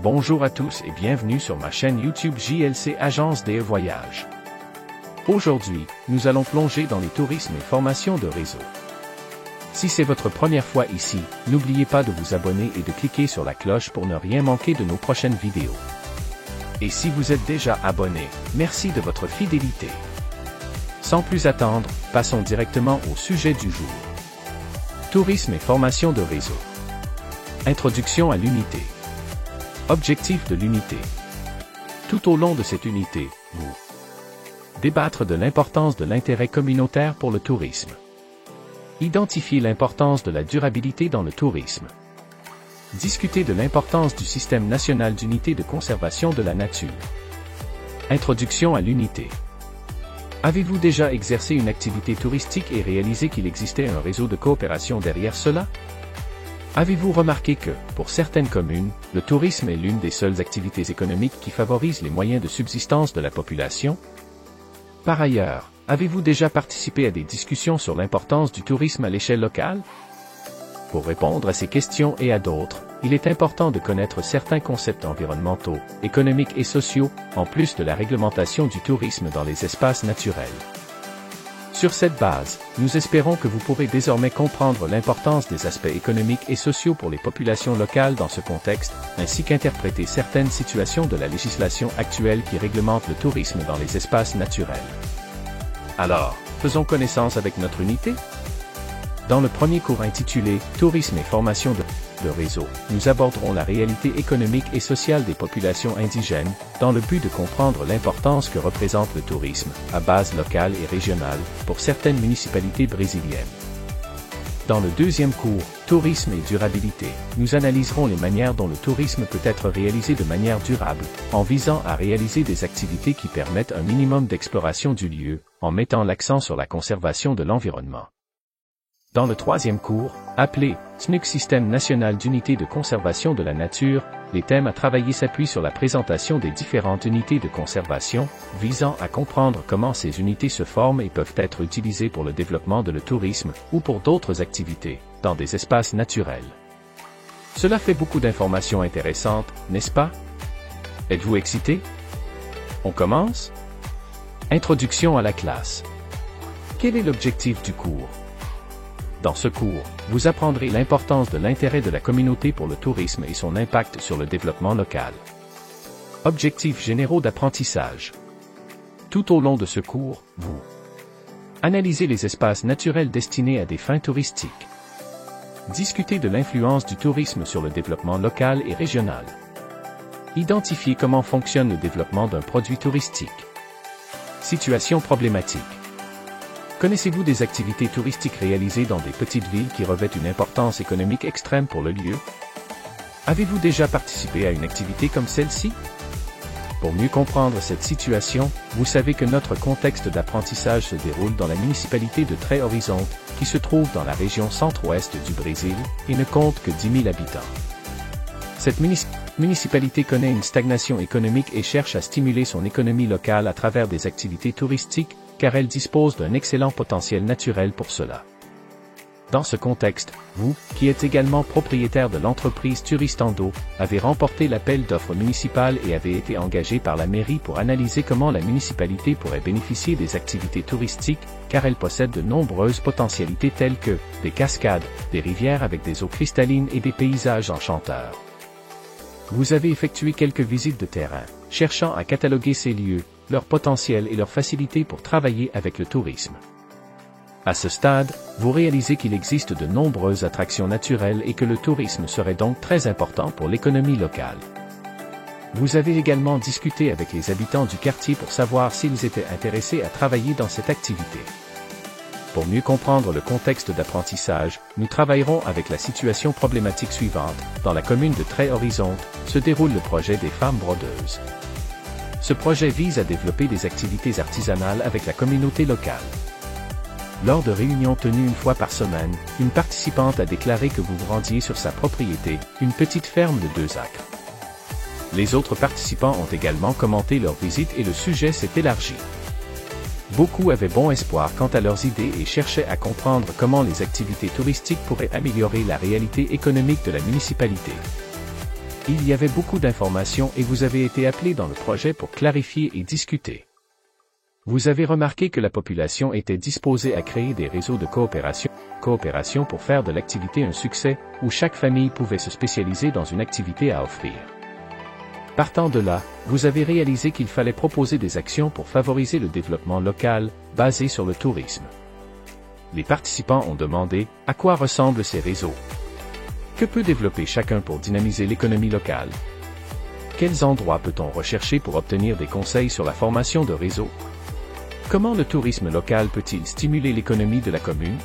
Bonjour à tous et bienvenue sur ma chaîne YouTube JLC Agence des Voyages. Aujourd'hui, nous allons plonger dans les tourismes et formations de réseau. Si c'est votre première fois ici, n'oubliez pas de vous abonner et de cliquer sur la cloche pour ne rien manquer de nos prochaines vidéos. Et si vous êtes déjà abonné, merci de votre fidélité. Sans plus attendre, passons directement au sujet du jour. Tourisme et formation de réseau. Introduction à l'unité. Objectif de l'unité. Tout au long de cette unité, vous débattre de l'importance de l'intérêt communautaire pour le tourisme. Identifier l'importance de la durabilité dans le tourisme. Discuter de l'importance du système national d'unité de conservation de la nature. Introduction à l'unité. Avez-vous déjà exercé une activité touristique et réalisé qu'il existait un réseau de coopération derrière cela? Avez-vous remarqué que, pour certaines communes, le tourisme est l'une des seules activités économiques qui favorisent les moyens de subsistance de la population? Par ailleurs, avez-vous déjà participé à des discussions sur l'importance du tourisme à l'échelle locale? Pour répondre à ces questions et à d'autres, il est important de connaître certains concepts environnementaux, économiques et sociaux, en plus de la réglementation du tourisme dans les espaces naturels. Sur cette base, nous espérons que vous pourrez désormais comprendre l'importance des aspects économiques et sociaux pour les populations locales dans ce contexte, ainsi qu'interpréter certaines situations de la législation actuelle qui réglemente le tourisme dans les espaces naturels. Alors, faisons connaissance avec notre unité? Dans le premier cours intitulé « Tourisme et formation de réseau », nous aborderons la réalité économique et sociale des populations indigènes, dans le but de comprendre l'importance que représente le tourisme, à base locale et régionale, pour certaines municipalités brésiliennes. Dans le deuxième cours « Tourisme et durabilité », nous analyserons les manières dont le tourisme peut être réalisé de manière durable, en visant à réaliser des activités qui permettent un minimum d'exploration du lieu, en mettant l'accent sur la conservation de l'environnement. Dans le troisième cours, appelé « SNUC Système National d'Unité de Conservation de la Nature », les thèmes à travailler s'appuient sur la présentation des différentes unités de conservation, visant à comprendre comment ces unités se forment et peuvent être utilisées pour le développement de le tourisme, ou pour d'autres activités, dans des espaces naturels. Cela fait beaucoup d'informations intéressantes, n'est-ce pas? Êtes-vous excité? On commence? Introduction à la classe. Quel est l'objectif du cours? Dans ce cours, vous apprendrez l'importance de l'intérêt de la communauté pour le tourisme et son impact sur le développement local. Objectifs généraux d'apprentissage. Tout au long de ce cours, vous analysez les espaces naturels destinés à des fins touristiques. Discutez de l'influence du tourisme sur le développement local et régional. Identifiez comment fonctionne le développement d'un produit touristique. Situation problématique. Connaissez-vous des activités touristiques réalisées dans des petites villes qui revêtent une importance économique extrême pour le lieu? Avez-vous déjà participé à une activité comme celle-ci? Pour mieux comprendre cette situation, vous savez que notre contexte d'apprentissage se déroule dans la municipalité de Três Horizonte, qui se trouve dans la région centre-ouest du Brésil, et ne compte que 10 000 habitants. Cette municipalité connaît une stagnation économique et cherche à stimuler son économie locale à travers des activités touristiques, car elle dispose d'un excellent potentiel naturel pour cela. Dans ce contexte, vous, qui êtes également propriétaire de l'entreprise Turistando, avez remporté l'appel d'offres municipal et avez été engagé par la mairie pour analyser comment la municipalité pourrait bénéficier des activités touristiques, car elle possède de nombreuses potentialités telles que des cascades, des rivières avec des eaux cristallines et des paysages enchanteurs. Vous avez effectué quelques visites de terrain, cherchant à cataloguer ces lieux, leur potentiel et leur facilité pour travailler avec le tourisme. À ce stade, vous réalisez qu'il existe de nombreuses attractions naturelles et que le tourisme serait donc très important pour l'économie locale. Vous avez également discuté avec les habitants du quartier pour savoir s'ils étaient intéressés à travailler dans cette activité. Pour mieux comprendre le contexte d'apprentissage, nous travaillerons avec la situation problématique suivante. Dans la commune de Três Horizonte, se déroule le projet des femmes brodeuses. Ce projet vise à développer des activités artisanales avec la communauté locale. Lors de réunions tenues une fois par semaine, une participante a déclaré que vous vous rendiez sur sa propriété, une petite ferme de 2 acres. Les autres participants ont également commenté leur visite et le sujet s'est élargi. Beaucoup avaient bon espoir quant à leurs idées et cherchaient à comprendre comment les activités touristiques pourraient améliorer la réalité économique de la municipalité. Il y avait beaucoup d'informations et vous avez été appelé dans le projet pour clarifier et discuter. Vous avez remarqué que la population était disposée à créer des réseaux de coopération pour faire de l'activité un succès, où chaque famille pouvait se spécialiser dans une activité à offrir. Partant de là, vous avez réalisé qu'il fallait proposer des actions pour favoriser le développement local, basé sur le tourisme. Les participants ont demandé à quoi ressemblent ces réseaux. Que peut développer chacun pour dynamiser l'économie locale? Quels endroits peut-on rechercher pour obtenir des conseils sur la formation de réseaux? Comment le tourisme local peut-il stimuler l'économie de la commune?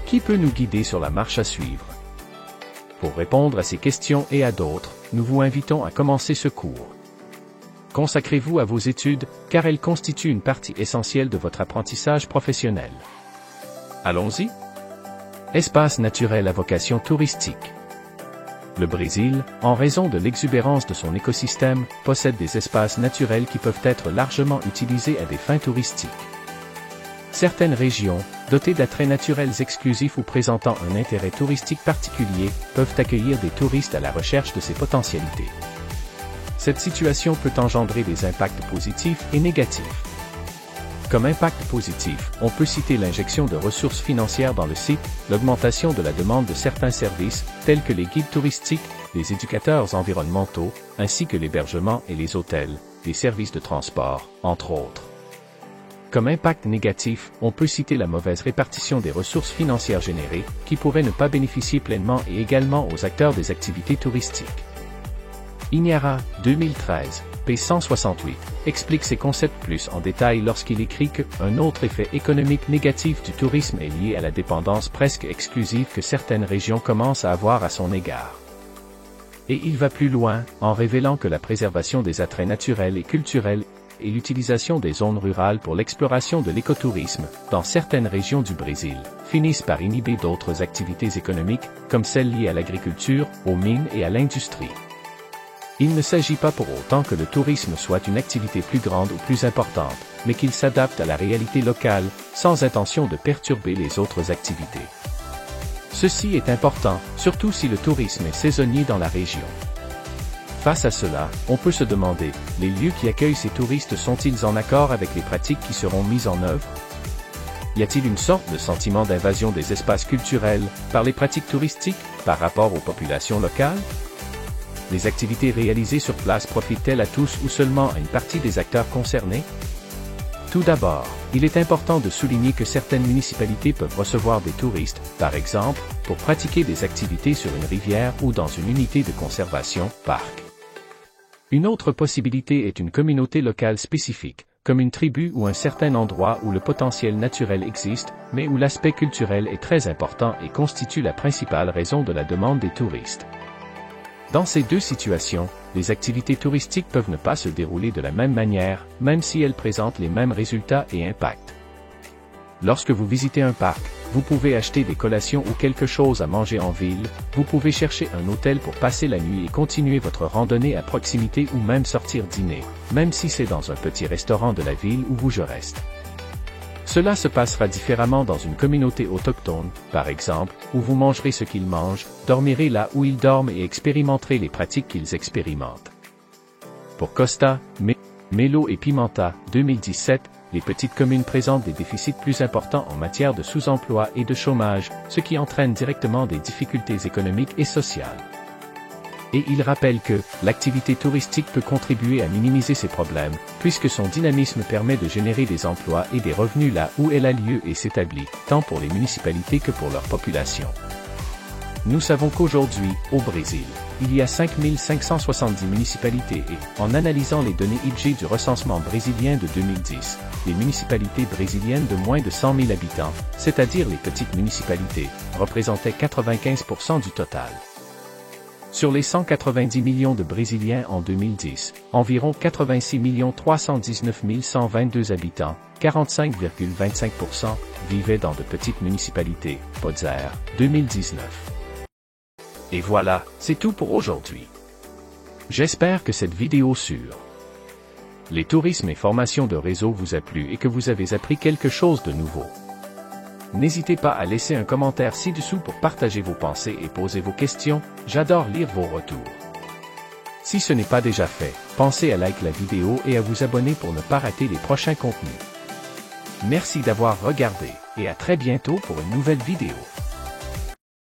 Qui peut nous guider sur la marche à suivre? Pour répondre à ces questions et à d'autres, nous vous invitons à commencer ce cours. Consacrez-vous à vos études, car elles constituent une partie essentielle de votre apprentissage professionnel. Allons-y. Espace naturel à vocation touristique. Le Brésil, en raison de l'exubérance de son écosystème, possède des espaces naturels qui peuvent être largement utilisés à des fins touristiques. Certaines régions, dotées d'attraits naturels exclusifs ou présentant un intérêt touristique particulier, peuvent accueillir des touristes à la recherche de ces potentialités. Cette situation peut engendrer des impacts positifs et négatifs. Comme impact positif, on peut citer l'injection de ressources financières dans le site, l'augmentation de la demande de certains services, tels que les guides touristiques, les éducateurs environnementaux, ainsi que l'hébergement et les hôtels, les services de transport, entre autres. Comme impact négatif, on peut citer la mauvaise répartition des ressources financières générées, qui pourraient ne pas bénéficier pleinement et également aux acteurs des activités touristiques. Iñárritu, 2013, p. 168, explique ces concepts plus en détail lorsqu'il écrit que « un autre effet économique négatif du tourisme est lié à la dépendance presque exclusive que certaines régions commencent à avoir à son égard ». Et il va plus loin, en révélant que la préservation des attraits naturels et culturels et l'utilisation des zones rurales pour l'exploration de l'écotourisme, dans certaines régions du Brésil, finissent par inhiber d'autres activités économiques, comme celles liées à l'agriculture, aux mines et à l'industrie. Il ne s'agit pas pour autant que le tourisme soit une activité plus grande ou plus importante, mais qu'il s'adapte à la réalité locale, sans intention de perturber les autres activités. Ceci est important, surtout si le tourisme est saisonnier dans la région. Face à cela, on peut se demander, les lieux qui accueillent ces touristes sont-ils en accord avec les pratiques qui seront mises en œuvre? Y a-t-il une sorte de sentiment d'invasion des espaces culturels, par les pratiques touristiques, par rapport aux populations locales? Les activités réalisées sur place profitent-elles à tous ou seulement à une partie des acteurs concernés? Tout d'abord, il est important de souligner que certaines municipalités peuvent recevoir des touristes, par exemple, pour pratiquer des activités sur une rivière ou dans une unité de conservation, parc. Une autre possibilité est une communauté locale spécifique, comme une tribu ou un certain endroit où le potentiel naturel existe, mais où l'aspect culturel est très important et constitue la principale raison de la demande des touristes. Dans ces deux situations, les activités touristiques peuvent ne pas se dérouler de la même manière, même si elles présentent les mêmes résultats et impacts. Lorsque vous visitez un parc, vous pouvez acheter des collations ou quelque chose à manger en ville, vous pouvez chercher un hôtel pour passer la nuit et continuer votre randonnée à proximité ou même sortir dîner, même si c'est dans un petit restaurant de la ville où je reste. Cela se passera différemment dans une communauté autochtone, par exemple, où vous mangerez ce qu'ils mangent, dormirez là où ils dorment et expérimenterez les pratiques qu'ils expérimentent. Pour Costa, Melo et Pimenta, 2017, les petites communes présentent des déficits plus importants en matière de sous-emploi et de chômage, ce qui entraîne directement des difficultés économiques et sociales. Et il rappelle que l'activité touristique peut contribuer à minimiser ces problèmes, puisque son dynamisme permet de générer des emplois et des revenus là où elle a lieu et s'établit, tant pour les municipalités que pour leur population. Nous savons qu'aujourd'hui, au Brésil, il y a 5570 municipalités et, en analysant les données IBGE du recensement brésilien de 2010, les municipalités brésiliennes de moins de 100 000 habitants, c'est-à-dire les petites municipalités, représentaient 95% du total. Sur les 190 millions de Brésiliens en 2010, environ 86 319 122 habitants, 45,25%, vivaient dans de petites municipalités, Poder, 2019. Et voilà, c'est tout pour aujourd'hui. J'espère que cette vidéo sur les tourismes et formations de réseau vous a plu et que vous avez appris quelque chose de nouveau. N'hésitez pas à laisser un commentaire ci-dessous pour partager vos pensées et poser vos questions, j'adore lire vos retours. Si ce n'est pas déjà fait, pensez à liker la vidéo et à vous abonner pour ne pas rater les prochains contenus. Merci d'avoir regardé, et à très bientôt pour une nouvelle vidéo.